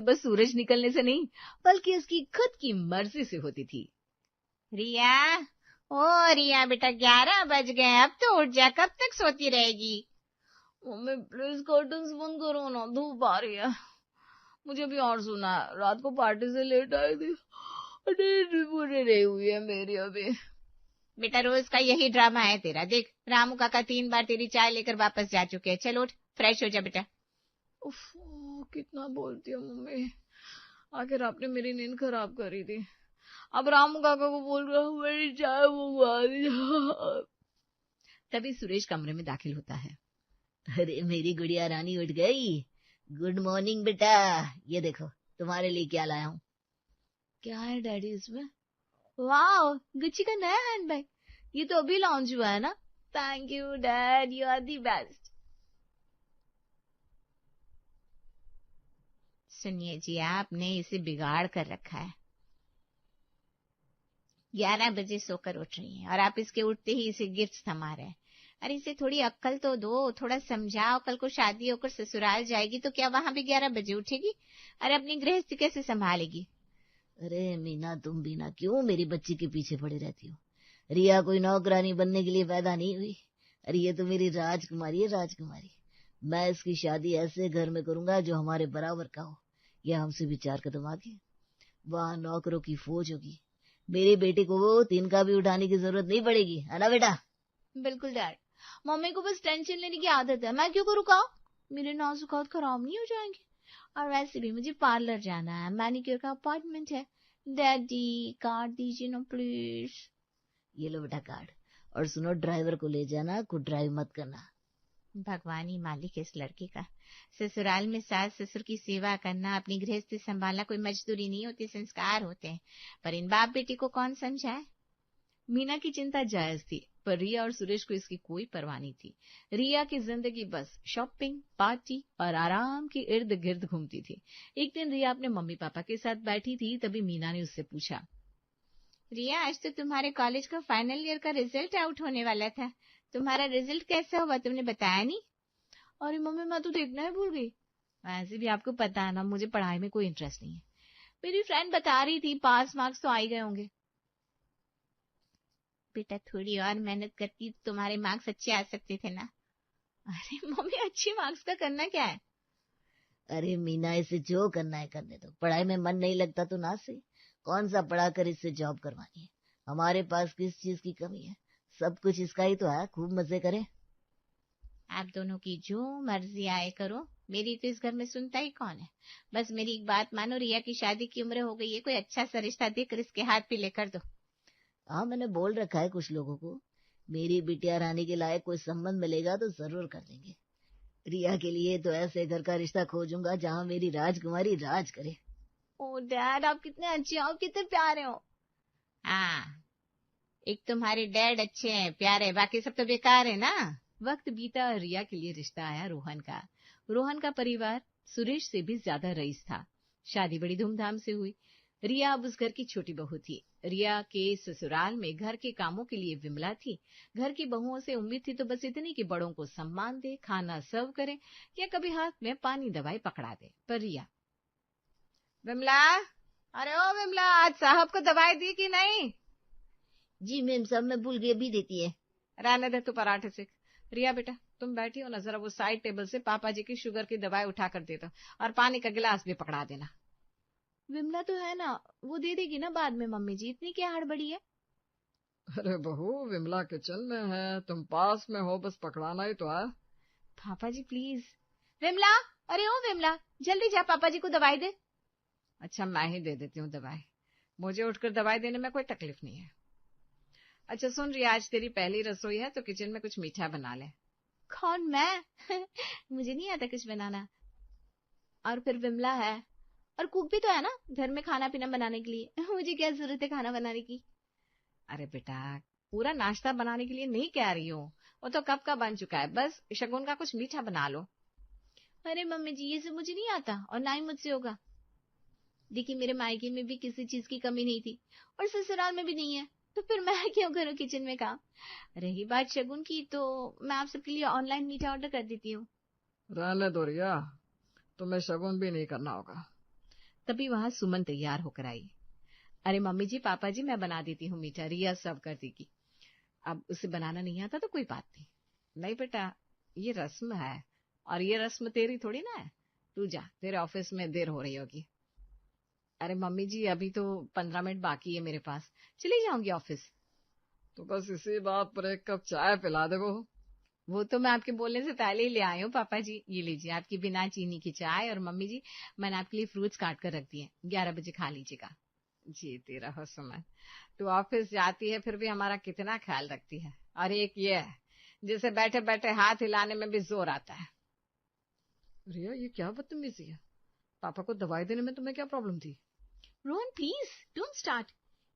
बस सूरज निकलने से नहीं, बल्कि उसकी खुद की मर्जी से होती थी। रिया, ओ रिया बेटा, 11 बज गए, अब तो उठ जा, कब तक सोती रहेगी? मम्मी प्लीज कर्टन्स बंद करो ना, धूप आ रही है। मुझे भी और सुना है, रात को पार्टी से लेट आई थी, नींद पूरी नहीं हुई है मेरी अभी। बेटा रोज का यही ड्रामा है तेरा। देख, रामू काका 3 बार तेरी चाय लेकर वापस जा चुके हैं। चल उठ, फ्रेश हो जा बेटा। उफ, कितना बोलती हो मम्मी, आखिर आपने मेरी नींद खराब करी थी। अब रामू काका को बोल रहा हूँ मेरी चाय मंगवा दी। तभी सुरेश कमरे में दाखिल होता है। अरे मेरी गुड़िया रानी उठ गई, गुड मॉर्निंग बेटा, ये देखो तुम्हारे लिए क्या लाया हूँ। क्या है डैडी इसमें? वाह, गुच्ची का नया हैंडबैग, ये तो अभी लॉन्च हुआ है ना। Thank you dad, you are the best. सुनिए जी, आपने इसे बिगाड़ कर रखा है। 11 बजे सोकर उठ रही हैं और आप इसके उठते ही इसे गिफ्ट थमा रहे हैं। अरे इसे थोड़ी अक्ल तो दो, थोड़ा समझाओ। कल को शादी होकर ससुराल जाएगी तो क्या वहां भी 11 बजे उठेगी? अरे अपनी गृहस्थी कैसे संभालेगी? अरे मीना, तुम भी ना क्यों मेरी बच्ची के पीछे पड़ी रहती हो। रिया कोई नौकरानी बनने के लिए पैदा नहीं हुई। अरे ये तो मेरी राजकुमारी है, राजकुमारी। मैं इसकी शादी ऐसे घर में करूंगा जो हमारे बराबर का हो, या हमसे भी 4 कदम आगे। वहां नौकरों की फौज होगी, मेरी बेटी को वो तिनका भी उठाने की जरूरत नहीं पड़ेगी, है ना बेटा? बिल्कुल डैड, मम्मी को बस टेंशन लेने की आदत है, मैं क्यों करूँ काम? मेरे नाजुक हाथ खराब नहीं हो जाएंगे। और वैसे भी मुझे पार्लर जाना है, मैनिक्योर का अपॉइंटमेंट है। डैडी कार्ड दीजिए ना प्लीज। ये लो बेटा कार्ड, और सुनो ड्राइवर को ले जाना, खुद ड्राइव मत करना। भगवान ही मालिक है इस लड़के का। ससुराल में सास ससुर की सेवा करना, अपनी गृहस्थी संभालना कोई मजदूरी नहीं होती, संस्कार होते हैं। पर इन बाप बेटी को कौन समझाए? मीना की चिंता जायज थी, पर रिया और सुरेश को इसकी कोई परवाह नहीं थी। रिया की जिंदगी बस शॉपिंग, पार्टी और आराम के इर्द गिर्द घूमती थी। एक दिन रिया अपने मम्मी पापा के साथ बैठी थी, तभी मीना ने उससे पूछा, रिया आज तो तुम्हारे कॉलेज का फाइनल ईयर का रिजल्ट आउट होने वाला था, तुम्हारा रिजल्ट कैसा हुआ, तुमने बताया नहीं? अरे मम्मी मैं तो देखना ही भूल गई। वैसे भी आपको पता है ना, मुझे पढ़ाई में कोई इंटरेस्ट नहीं है। मेरी फ्रेंड बता रही थी पास मार्क्स तो आ ही गए होंगे। बेटा थोड़ी और मेहनत करती तो तुम्हारे मार्क्स अच्छे आ सकते थे ना। अरे मम्मी, अच्छी मार्क्स का करना क्या है? अरे मीना, इसे जो करना है करने दो, पढ़ाई में मन नहीं लगता तो ना सही, कौन सा पढ़ाकर इससे जॉब करवानी है। हमारे पास किस चीज की कमी है, सब कुछ इसका ही तो है, खूब मजे करें। आप दोनों की जो मर्जी आए करो, मेरी तो इस घर में सुनता ही कौन है। बस मेरी एक बात मानो, रिया की शादी की उम्र हो गई है, कोई अच्छा सा रिश्ता देकर इसके हाथ पे लेकर दो। हाँ, मैंने बोल रखा है कुछ लोगों को, मेरी बिटिया रानी के लायक कोई संबंध मिलेगा तो जरूर कर देंगे। रिया के लिए तो ऐसे घर का रिश्ता खोजूंगा जहाँ मेरी राजकुमारी राज करे। ओ डैड, आप कितने अच्छे हो, आप कितने प्यारे हो। हाँ, एक तुम्हारे डैड अच्छे हैं, प्यारे, बाकी सब तो बेकार है ना। वक्त बीता और रिया के लिए रिश्ता आया रोहन का। रोहन का परिवार सुरेश से भी ज्यादा रईस था। शादी बड़ी धूमधाम से हुई। रिया अब उस घर की छोटी बहू थी। रिया के ससुराल में घर के कामों के लिए विमला थी। घर की बहुओं से उम्मीद थी तो बस इतनी कि बड़ों को सम्मान दे, खाना सर्व करे या कभी हाथ में पानी दवाई पकड़ा दे। पर रिया, विमला, अरे ओ विमला, आज साहब को दवाई दी कि नहीं? जी मैम साहब, मैं भूल गई, अभी देती है। रहने दे तू पराठे से। रिया बेटा, तुम बैठी हो ना, जरा वो साइड टेबल से पापा जी की शुगर की दवाई उठा कर दे दो, और पानी का गिलास भी पकड़ा देना। विमला तो है ना, वो दे देगी ना बाद में मम्मी जी, इतनी क्या हड़बड़ी है। अरे बहू, विमला किचन में है, तुम पास में हो, बस पकड़ाना ही तो है। पापा जी प्लीज। विमला, अरे ओ विमला, जल्दी जा पापा जी को दवाई दे। अच्छा, मैं ही दे देती हूँ दवाई, मुझे उठकर दवाई देने में कोई तकलीफ नहीं है। अच्छा सुन रही, आज तेरी पहली रसोई है तो किचन में कुछ मीठा बना ले। कौन, मैं? मुझे नहीं आता कुछ बनाना। और फिर विमला है, और कुक भी तो है ना घर में खाना पीना बनाने के लिए। मुझे क्या जरूरत है खाना बनाने की। अरे बेटा, पूरा नाश्ता बनाने के लिए नहीं कह रही हूँ, वो तो कब का बन चुका है, बस शगुन का कुछ मीठा बना लो। अरे मम्मी जी, ये सब मुझे नहीं आता और ना ही मुझसे होगा। देखिए, मेरे मायके में भी किसी चीज की कमी नहीं थी और ससुराल में भी नहीं है, तो फिर मैं क्यों करूँ किचन में काम। रही बात शगुन की, तो मैं आप सबके लिए ऑनलाइन मीठा ऑर्डर कर देती हूँ। रहने दो रिया, तुम्हें शगुन भी नहीं करना होगा। तभी वहां सुमन तैयार होकर आई। अरे मम्मी जी, पापा जी, मैं बना देती हूँ मीठा, रिया सर्व कर देगी। अब उसे बनाना नहीं आता तो कोई बात नहीं। नहीं बेटा, ये रस्म है, और ये रस्म तेरी थोड़ी ना है। तू जा, तेरे ऑफिस में देर हो रही होगी। अरे मम्मी जी, अभी तो 15 मिनट बाकी है मेरे पास, चली जाऊंगी ऑफिस। तो बस इसी बात पर एक कप चाय पिला दे वो तो मैं आपके बोलने से पहले ही ले आई हूँ पापा जी। ये लीजिए आपकी बिना चीनी की चाय, और मम्मी जी मैंने आपके लिए फ्रूट्स काट कर रख दिए, 11 बजे खा लीजिएगा। जीती रहो सुमन, तू ऑफिस जाती है फिर भी हमारा कितना ख्याल रखती है। और एक ये है, जिसे बैठे बैठे हाथ हिलाने में भी जोर आता है। रिया, ये क्या बदतमीजी है? पापा को दवाई देने में तुम्हें क्या प्रॉब्लम थी? Rohan please don't start.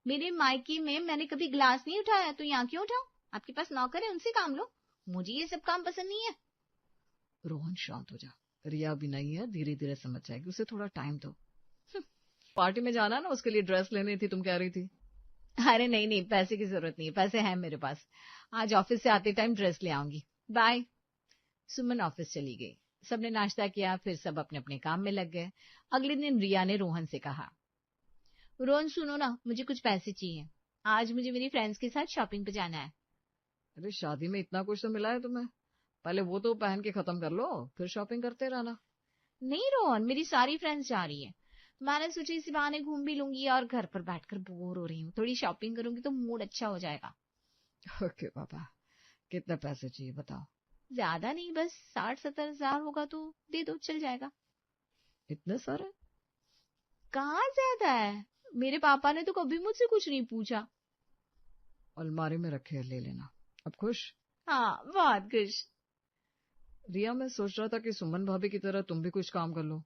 मेरे मायके में मैंने कभी ग्लास नहीं उठाया, तो यहाँ क्यों उठाऊं? आपके पास नौकर है, उनसे काम लो, मुझे ये सब काम पसंद नहीं है। रोहन शांत हो जा, रिया भी नहीं है, धीरे धीरे समझ जाएगी, उसे थोड़ा टाइम दो। पार्टी में जाना ना, उसके लिए ड्रेस लेनी थी, तुम कह रही थी। अरे नहीं नहीं, पैसे की जरूरत नहीं है, पैसे हैं मेरे पास, आज ऑफिस से आते टाइम ड्रेस ले आऊंगी, बाय। सुमन ऑफिस चली गई। सबने नाश्ता किया, फिर सब अपने अपने काम में लग गए। अगले दिन रिया ने रोहन से कहा, रोहन सुनो ना, मुझे कुछ पैसे चाहिए, आज मुझे मेरी फ्रेंड्स के साथ शॉपिंग पे जाना है। अरे शादी में इतना कुछ तो मिला है तुम्हें, पहले वो तो पहन के खत्म कर लो, फिर शॉपिंग करते रहना। नहीं रोहन, मेरी सारी फ्रेंड्स जा रही है, मैंने सोचा इसी बहाने घूम भी लूंगी, और घर पर बैठकर बोर हो रही हूँ, थोड़ी शॉपिंग करूंगी तो मूड अच्छा हो जाएगा। ओके पापा, कितने पैसे चाहिए बताओ? ज्यादा नहीं, बस 60-70 हजार होगा तो दे दो, चल जाएगा। इतने सारे? कहाँ ज्यादा है, मेरे पापा ने तो कभी मुझसे कुछ नहीं पूछा। अलमारी में रखे, ले लेना। अब खुश? हाँ, बहुत खुश। रिया, मैं सोच रहा था कि सुमन भाभी की तरह तुम भी कुछ काम कर लो,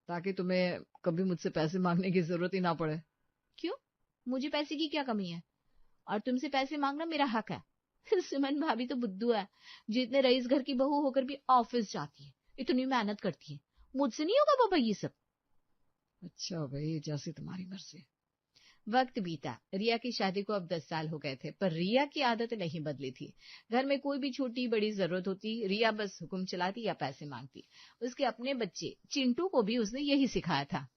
ताकि तुम्हें कभी मुझसे पैसे मांगने की जरूरत ही ना पड़े। क्यों, मुझे पैसे की क्या कमी है? और तुमसे पैसे मांगना मेरा हक है। सुमन भाभी तो बुद्धू है, जितने रईस घर की बहू होकर भी ऑफिस जाती है, इतनी मेहनत करती है, मुझसे नहीं होगा पापा ये सब। अच्छा भाई, जैसी तुम्हारी मर्जी। वक्त बीता, रिया की शादी को अब 10 साल हो गए थे, पर रिया की आदत नहीं बदली थी। घर में कोई भी छोटी बड़ी जरूरत होती, रिया बस हुक्म चलाती या पैसे मांगती। उसके अपने बच्चे चिंटू को भी उसने यही सिखाया था।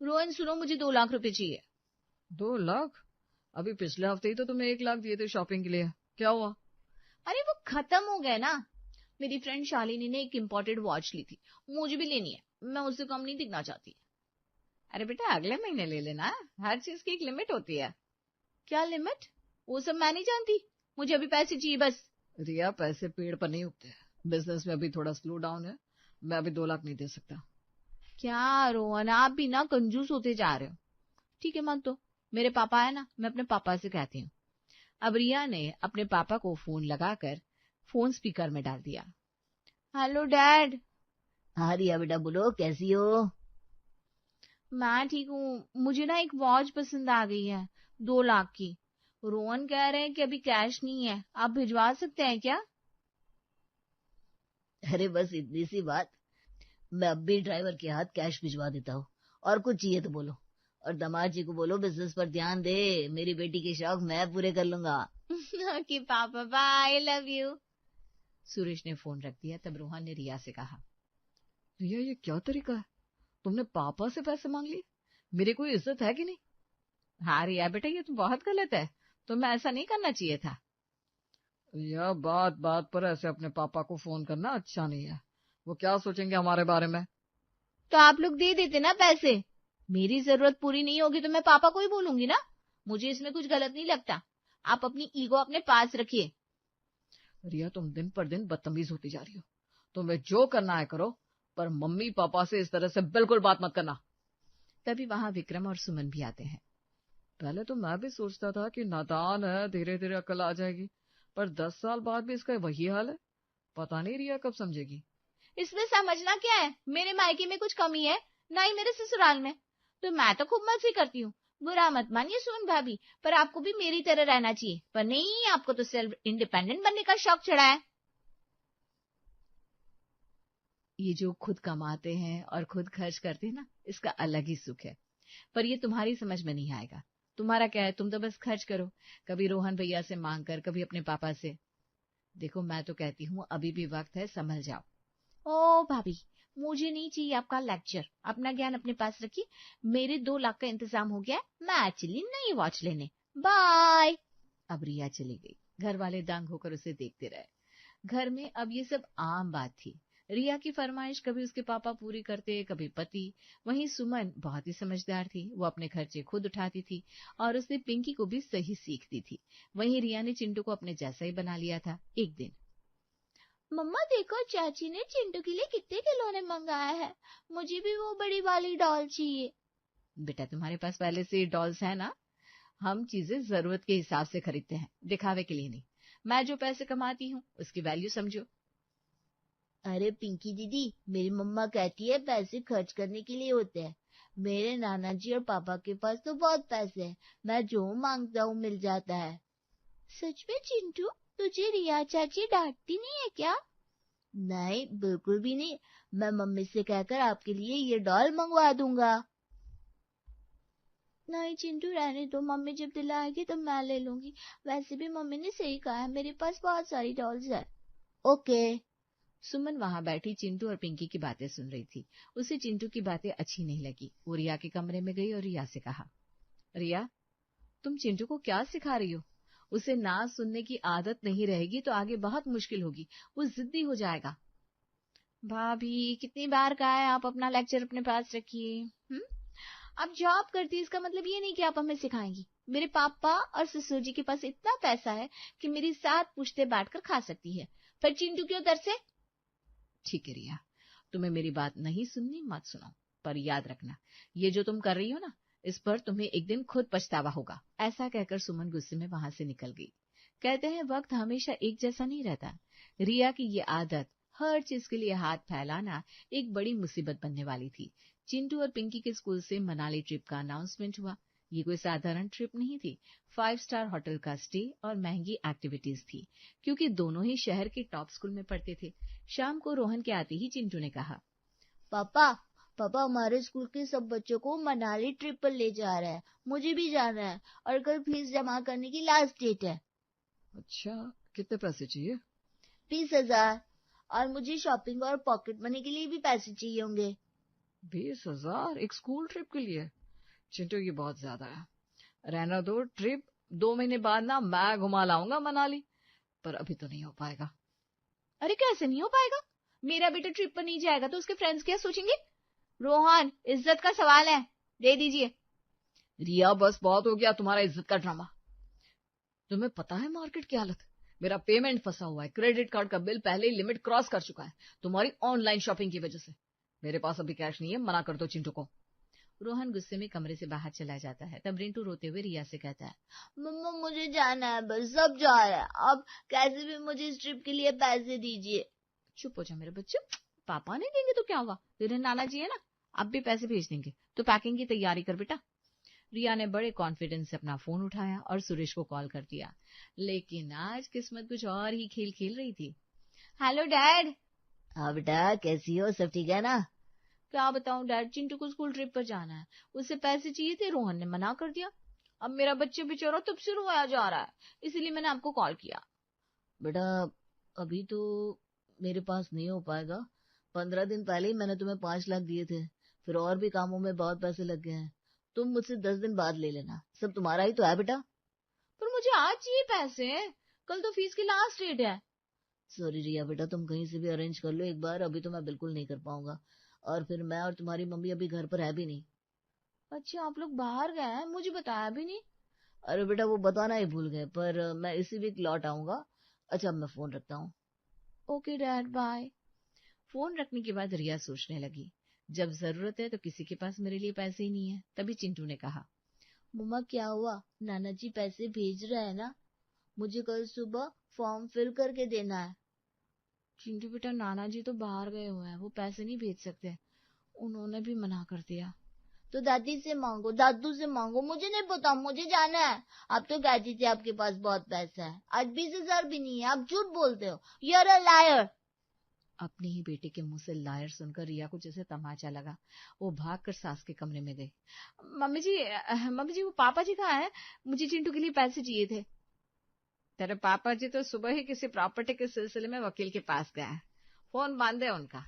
रोहन सुनो, मुझे 2 लाख रुपए चाहिए। 2 लाख? अभी पिछले हफ्ते ही तो तुम्हें 1 लाख दिए थे शॉपिंग के लिए, क्या हुआ? अरे वो खत्म हो गए ना। मेरी फ्रेंड शालिनी ने एक इम्पोर्टेड वॉच ली थी, मुझे भी लेनी है, मैं उससे कम नहीं दिखना चाहती। अरे बेटा, अगले महीने ले लेना, हर चीज की एक लिमिट होती है। क्या लिमिट? वो सब मैं नहीं जानती, मुझे अभी पैसे चाहिए बस। रिया, पैसे पेड़ पर नहीं उगते, बिजनेस में अभी थोड़ा स्लो डाउन है, मैं अभी 2 लाख नहीं दे सकता। क्या रोहन, आप भी ना कंजूस होते जा रहे हो। ठीक है मत दो, मेरे पापा है ना, मैं अपने पापा से कहती हूँ। अब रिया ने अपने पापा को फोन लगाकर फोन स्पीकर में डाल दिया। Hello dad. हाँ रिया बेटा, बोलो कैसी हो? मैं ठीक हूँ, मुझे ना एक वॉच पसंद आ गई है, 2 लाख की। रोहन कह रहे हैं कि अभी कैश नहीं है, आप भिजवा सकते हैं क्या? अरे बस इतनी सी बात, मैं अब भी ड्राइवर के हाथ कैश भिजवा देता हूँ, और कुछ चाहिए तो बोलो। और दामाद जी को बोलो बिजनेस पर ध्यान दे, मेरी बेटी के शौक मैं पूरे कर लूंगा। Okay papa, bye, I love you. Suresh ने फोन रख दिया। तब रोहन ने रिया से कहा, रिया ये क्या तरीका है, तुमने पापा से पैसे मांग लिए, मेरी कोई इज्जत है कि नहीं? हाँ रिया बेटा, ये तो बहुत गलत है, तुम्हें ऐसा नहीं करना चाहिए था। रिया, बात बात पर ऐसे अपने पापा को फोन करना अच्छा नहीं है, वो क्या सोचेंगे हमारे बारे में। तो आप लोग दे देते ना पैसे, मेरी जरूरत पूरी नहीं होगी तो मैं पापा को ही बोलूंगी ना, मुझे इसमें कुछ गलत नहीं लगता। आप अपनी ईगो अपने पास रखिए। रिया, तुम दिन पर दिन बदतमीज होती जा रही हो, तुम्हें जो करना है करो, पर मम्मी पापा से इस तरह से बिल्कुल बात मत करना। तभी वहां विक्रम और सुमन भी आते हैं। पहले तो मैं भी सोचता था कि नादान है, धीरे धीरे अकल आ जाएगी, पर 10 साल बाद भी इसका वही हाल है, पता नहीं रिया कब समझेगी। इसमें समझना क्या है, मेरे मायके में कुछ कमी है ना ही मेरे ससुराल में, तो मैं तो खूब मस्ती करती हूँ। बुरा मत मानिए सुमन भाभी, पर आपको भी मेरी तरह रहना चाहिए, पर नहीं, आपको तो सेल्फ इंडिपेंडेंट बनने का शौक चढ़ा है। ये जो खुद कमाते हैं और खुद खर्च करते हैं ना, इसका अलग ही सुख है, पर ये तुम्हारी समझ में नहीं आएगा। तुम्हारा क्या है, तुम तो बस खर्च करो, कभी रोहन भैया से मांग कर, कभी अपने पापा से। देखो मैं तो कहती हूँ अभी भी वक्त है, संभल जाओ। ओ भाभी, मुझे नहीं चाहिए आपका लेक्चर, अपना ज्ञान अपने पास रखिए। मेरे 2 लाख का इंतजाम हो गया है, मैं चली नई वॉच लेने, बाय। अब रिया चली गई। घर वाले दंग होकर उसे देखते रहे। घर में अब ये सब आम बात थी। रिया की फरमाइश कभी उसके पापा पूरी करते, कभी पति। वहीं सुमन बहुत ही समझदार थी, वो अपने खर्चे खुद उठाती थी और उसने पिंकी को भी सही सीख दी थी। वहीं रिया ने चिंटू को अपने जैसा ही बना लिया था। एक दिन, मम्मा देखो, चाची ने चिंटू के लिए कितने खिलौने मंगाया है, मुझे भी वो बड़ी वाली डॉल चाहिए। बेटा, तुम्हारे पास पहले से डॉल्स है ना। हम चीजें जरूरत के हिसाब से खरीदते हैं, दिखावे के लिए नहीं। मैं जो पैसे कमाती हूँ उसकी वैल्यू समझो। अरे पिंकी दीदी, मेरी मम्मा कहती है पैसे खर्च करने के लिए होते हैं। मेरे नाना जी और पापा के पास तो बहुत पैसे हैं, मैं जो मांगता हूँ मिल जाता है। सच में चिंटू, तुझे रिया चाची डांटती नहीं है क्या? नहीं, बिल्कुल भी नहीं। मैं मम्मी से कहकर आपके लिए ये डॉल मंगवा दूंगा। नहीं चिंटू, रहने दो, मम्मी जब दिलाएगी तब मैं ले लूंगी। वैसे भी मम्मी ने सही कहा है, मेरे पास बहुत सारी डॉल्स है। ओके। सुमन वहां बैठी चिंटू और पिंकी की बातें सुन रही थी। उसे चिंटू की बातें अच्छी नहीं लगी। वो रिया के कमरे में गई और रिया से कहा, रिया, तुम चिंटू को क्या सिखा रही हो? उसे ना सुनने की आदत नहीं रहेगी तो आगे बहुत मुश्किल होगी, वो जिद्दी हो जाएगा। भाभी, कितनी बार कहा है आप अपना लेक्चर अपने पास रखिए। आप जॉब करती है, इसका मतलब ये नहीं कि आप हमें सिखाएंगी। मेरे पापा और ससुर जी के पास इतना पैसा है कि मेरी 7 पुश्ते बांटकर खा सकती है। फिर चिंटू क्यों तरसे? ठीक है रिया, तुम्हें मेरी बात नहीं सुननी मत सुनो, पर याद रखना, ये जो तुम कर रही हो ना, इस पर तुम्हें एक दिन खुद पछतावा होगा। ऐसा कहकर सुमन गुस्से में वहां से निकल गई। कहते हैं वक्त हमेशा एक जैसा नहीं रहता। रिया की ये आदत, हर चीज के लिए हाथ फैलाना, एक बड़ी मुसीबत बनने वाली थी। चिंटू और पिंकी के स्कूल से मनाली ट्रिप का अनाउंसमेंट हुआ। ये कोई साधारण ट्रिप नहीं थी। 5 स्टार होटल का स्टे और महंगी एक्टिविटीज थी, क्योंकि दोनों ही शहर के टॉप स्कूल में पढ़ते थे। शाम को रोहन के आते ही चिंटू ने कहा, पापा, हमारे स्कूल के सब बच्चों को मनाली ट्रिप पर ले जा रहा है, मुझे भी जाना है और कल फीस जमा करने की लास्ट डेट है। अच्छा, कितने पैसे चाहिए? 20,000। और मुझे शॉपिंग और पॉकेट मनी के लिए भी पैसे चाहिए होंगे। 20,000 एक स्कूल ट्रिप के लिए? चिंटू, ये बहुत ज्यादा है। रहना दो, ट्रिप 2 महीने बाद ना मैं घुमा लाऊंगा मनाली, पर अभी तो नहीं हो पाएगा। अरे कैसे नहीं हो पाएगा? मेरा बेटा ट्रिप पर नहीं जाएगा तो उसके फ्रेंड्स क्या सोचेंगे? रोहन, इज्जत का सवाल है, दे दीजिए। रिया, बस बहुत हो गया तुम्हारा इज्जत का ड्रामा। तुम्हें पता है मार्केट की हालत? मेरा पेमेंट फंसा हुआ है, क्रेडिट कार्ड का बिल पहले ही लिमिट क्रॉस कर चुका है, तुम्हारी ऑनलाइन शॉपिंग की वजह से। मेरे पास अभी कैश नहीं है, मना कर दो चिंटू को। रोहन गुस्से में कमरे से बाहर चला जाता है। तब रिंटू रोते हुए रिया से कहता है, मम्मा मुझे जाना है, बस सब जा रहा है, अब कैसे भी मुझे इस ट्रिप के लिए पैसे दीजिए। चुप हो जा मेरे बच्चे, पापा नहीं देंगे तो क्या हुआ, तेरे नाना जी है ना, अब भी पैसे भेज देंगे, तो पैकिंग की तैयारी कर बेटा। रिया ने बड़े कॉन्फिडेंस से अपना फोन उठाया और सुरेश को कॉल कर दिया। लेकिन आज किस्मत कुछ और ही खेल खेल रही थी। Hello dad. हाँ बेटा, कैसी हो, सब ठीक है ना? क्या बताऊं डैड, चिंटू को स्कूल ट्रिप पर जाना है, उसे पैसे चाहिए थे, रोहन ने मना कर दिया। अब मेरा बच्चा बेचारा तब से रोया जा रहा है, इसीलिए मैंने आपको कॉल किया। बेटा, अभी तो मेरे पास नहीं हो पाएगा। 15 दिन पहले ही मैंने तुम्हें 5 लाख दिए थे, फिर और भी कामों में बहुत पैसे लग गए हैं। तुम मुझसे 10 दिन बाद ले लेना, सब तुम्हारा ही तो है बेटा। पर मुझे आज चाहिए पैसे, कल तो फीस की लास्ट डेट है। सॉरी रिया बेटा, तुम कहीं से भी अरेंज कर लो एक बार, अभी तो मैं बिल्कुल नहीं कर पाऊंगा। और फिर मैं और तुम्हारी मम्मी अभी घर पर है भी नहीं। अच्छा, आप लोग बाहर गए हैं, मुझे बताया भी नहीं। अरे बेटा, वो बताना ही भूल गए, पर मैं इसी वीक लौट आऊंगा। अच्छा, मैं फोन रखता हूँ। Okay dad, bye. फोन रखने के बाद रिया सोचने लगी, जब जरूरत है तो किसी के पास मेरे लिए पैसे ही नहीं है। तभी चिंटू ने कहा, मम्मा क्या हुआ, नाना जी पैसे भेज रहे हैं ना? मुझे कल सुबह फॉर्म फिल करके देना है। चिंटू बेटा, नाना जी तो बाहर गए हुए हैं, वो पैसे नहीं भेज सकते, उन्होंने भी मना कर दिया। तो दादी से मांगो, दादू से मांगो, मुझे नहीं पता, मुझे जाना है। आप तो कहती थी आपके पास बहुत पैसा है, आज 20,000 भी नहीं है, आप झूठ बोलते हो, यू आर अ लायर। अपने ही बेटे के मुंह से लायर सुनकर रिया को जैसे तमाचा लगा। वो भागकर सास के कमरे में गई। मम्मी जी वो पापा जी कहाँ है? मुझे चिंटू के लिए पैसे चाहिए थे। तेरे पापा जी तो सुबह ही किसी प्रॉपर्टी के सिलसिले में वकील के पास गए हैं, फोन बंद है उनका।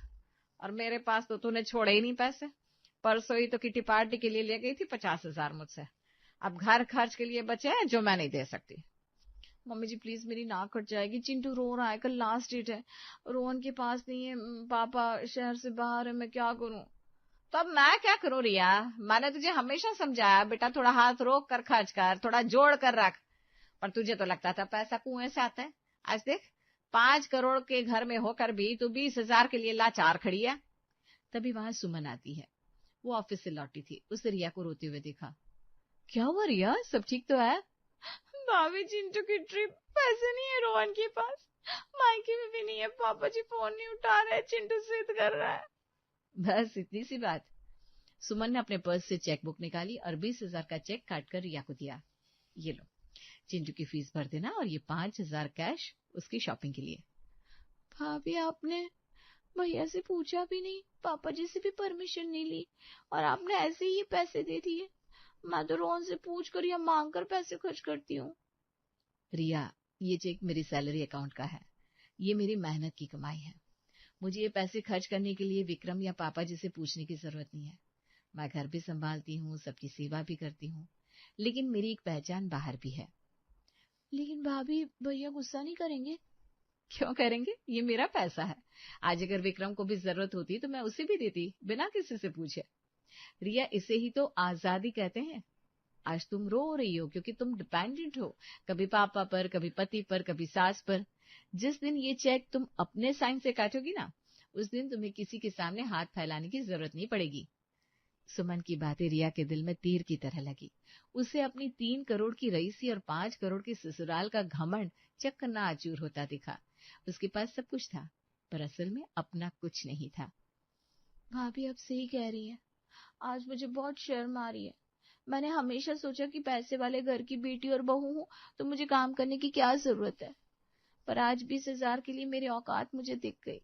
और मेरे पास तो तूने छोड़े ही नहीं पैसे। परसों ही तो किटी पार्टी के लिए ले गई थी 50,000 मुझसे। अब घर खर्च के लिए बचे हैं जो मैं नहीं दे सकती। मम्मी जी प्लीज मेरी नाक कट जाएगी, चिंटू रो रहा है, कल लास्ट डेट है, रोहन के पास नहीं है, पापा शहर से बाहर है, मैं क्या करूं? तो अब मैं क्या करूं रिया? मैंने तुझे हमेशा समझाया बेटा थोड़ा हाथ रोक कर खर्च कर, थोड़ा जोड़ कर रख, पर तुझे तो लगता था पैसा कुएं से आता है। आज देख 5 करोड़ के घर में होकर भी तू 20,000 के लिए लाचार खड़ी है। तभी वहां सुमन आती है। वो ऑफिस से लौटी थी, उसने रिया को रोते हुए देखा। क्या हुआ रिया, सब ठीक तो है? भाभी चिंटू की ट्रिप, पैसे नहीं है रोहन के पास, मायके में भी नहीं है, पापा जी फोन नहीं उठा रहे, चिंटू जिद कर रहा है। बस इतनी सी बात। सुमन ने अपने पर्स से चेकबुक निकाली और 20,000 का चेक काटकर रिया को दिया। ये लो, चिंटू की फीस भर देना और ये 5,000 कैश उसकी शॉपिंग के लिए। भाभी आपने भैया से पूछा भी नहीं, पापा जी से भी परमिशन नहीं ली, और आपने ऐसे ही पैसे दे दिए। मैं तो रोहन से पूछ कर या मांग कर पैसे खर्च करती हूँ। रिया, ये चेक मेरी सैलरी अकाउंट का है, ये मेरी मेहनत की कमाई है। मुझे ये पैसे खर्च करने के लिए विक्रम या पापा जी से पूछने की जरूरत नहीं है। मैं घर भी संभालती हूँ, सबकी सेवा भी करती हूँ, लेकिन मेरी एक पहचान बाहर भी है। लेकिन भाभी भैया गुस्सा नहीं करेंगे? क्यों करेंगे, ये मेरा पैसा है। आज अगर विक्रम को भी जरूरत होती तो मैं उसे भी देती बिना किसी से पूछे। रिया, इसे ही तो आजादी कहते हैं। आज तुम रो रही हो क्योंकि तुम डिपेंडेंट हो, कभी पापा पर, कभी पति पर, कभी सास पर। जिस दिन ये चेक तुम अपने साइन से काटोगी ना, उस दिन तुम्हें किसी के सामने हाथ फैलाने की जरूरत नहीं पड़ेगी। सुमन की बातें रिया के दिल में तीर की तरह लगी। उसे अपनी 3 करोड़ की रईसी और 5 करोड़ की ससुराल का घमंड चकनाचूर होता दिखा। उसके पास सब कुछ था, पर असल में अपना कुछ नहीं था। भाभी अब सही कह रही है, आज मुझे बहुत शर्म आ रही है। मैंने हमेशा सोचा कि पैसे वाले घर की बेटी और बहू हूं तो मुझे काम करने की क्या जरूरत है, पर आज 20,000 के लिए मेरी औकात मुझे दिख गई।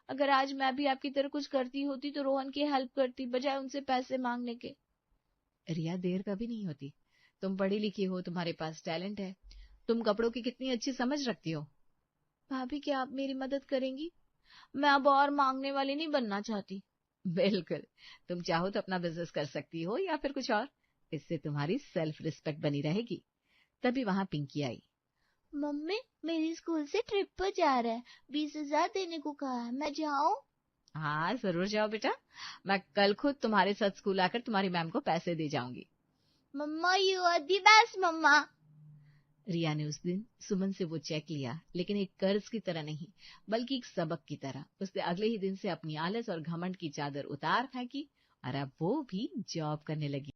अगर आज मैं भी आपकी तरह कुछ करती होती तो रोहन की हेल्प करती, बजाय उनसे पैसे मांगने के। रिया, देर कभी नहीं होती। तुम पढ़ी लिखी हो, तुम्हारे पास टैलेंट है, तुम कपड़ों की कितनी अच्छी समझ रखती हो। भाभी क्या आप मेरी मदद करेंगी? मैं अब और मांगने वाली नहीं बनना चाहती। बिल्कुल, तुम चाहो तो अपना बिजनेस कर सकती हो या फिर कुछ और, इससे तुम्हारी सेल्फ रिस्पेक्ट बनी रहेगी। तभी वहां पिंकी आई। मम्मी मेरी स्कूल से ट्रिप पर जा रहा है, 20,000 देने को कहा है, मैं जाऊं? हाँ जरूर जाओ बेटा, मैं कल खुद तुम्हारे साथ स्कूल आकर तुम्हारी मैम को पैसे दे जाऊंगी। मम्मा यू आर दी बेस्ट मम्मा। रिया ने उस दिन सुमन से वो चेक लिया, लेकिन एक कर्ज की तरह नहीं, बल्कि एक सबक की तरह। उसने अगले ही दिन से अपनी आलस और घमंड की चादर उतार फेंकी और अब वो भी जॉब करने लगी।